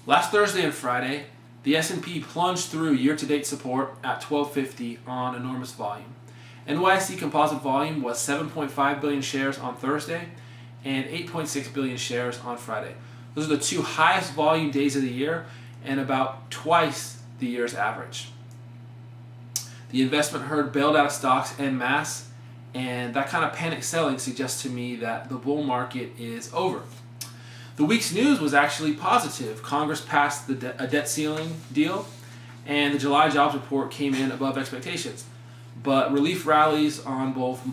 Last Thursday and Friday, the S&P plunged through year-to-date support at 1250 on enormous volume. NYSE composite volume was 7.5 billion shares on Thursday and 8.6 billion shares on Friday. Those are the two highest volume days of the year and about twice the year's average. The investment herd bailed out of stocks en masse, and that kind of panic selling suggests to me that the bull market is over. The week's news was actually positive. Congress passed a debt ceiling deal, and the July jobs report came in above expectations. But relief rallies on both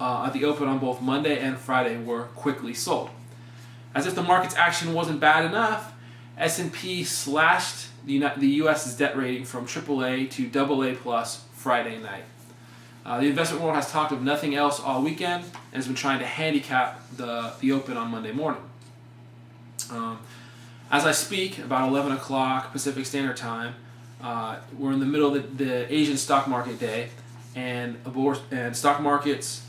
at the open on both Monday and Friday were quickly sold. As if the market's action wasn't bad enough, S&P slashed the U.S.'s debt rating from AAA to AA plus Friday night. The investment world has talked of nothing else all weekend and has been trying to handicap the open on Monday morning. As I speak, about 11 o'clock Pacific Standard Time, we're in the middle of the Asian stock market day, and stock markets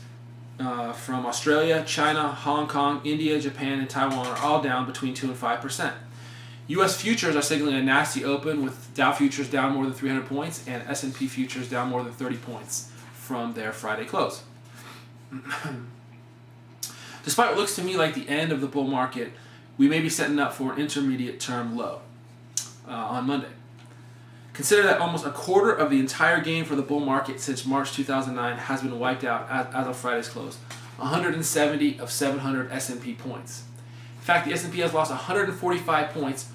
from Australia, China, Hong Kong, India, Japan, and Taiwan are all down between 2 and 5%. U.S. futures are signaling a nasty open, with Dow futures down more than 300 points and S&P futures down more than 30 points from their Friday close. Despite what looks to me like the end of the bull market, we may be setting up for an intermediate term low on Monday. Consider that almost a quarter of the entire gain for the bull market since March 2009 has been wiped out as of Friday's close. 170 of 700 S&P points. In fact, the S&P has lost 145 points,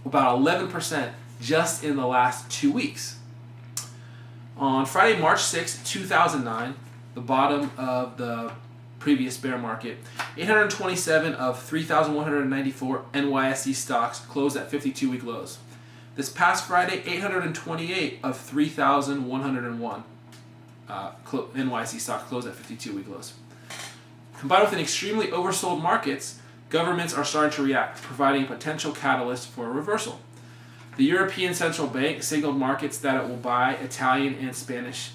about 11%, just in the last 2 weeks. On Friday, March 6, 2009, the bottom of the previous bear market, 827 of 3,194 NYSE stocks closed at 52-week lows. This past Friday, 828 of 3,101 NYSE stocks closed at 52-week lows. Combined with an extremely oversold markets, governments are starting to react, providing a potential catalyst for a reversal. The European Central Bank signaled markets that it will buy Italian and Spanish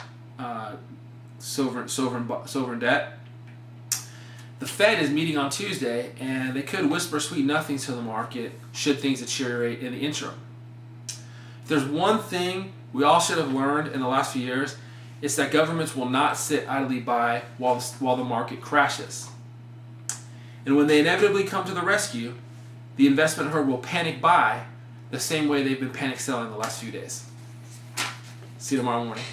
sovereign debt. The Fed is meeting on Tuesday, and they could whisper sweet nothings to the market should things deteriorate in the interim. If there's one thing we all should have learned in the last few years, it's that governments will not sit idly by while the market crashes. And when they inevitably come to the rescue, the investment herd will panic buy the same way they've been panic selling the last few days. See you tomorrow morning.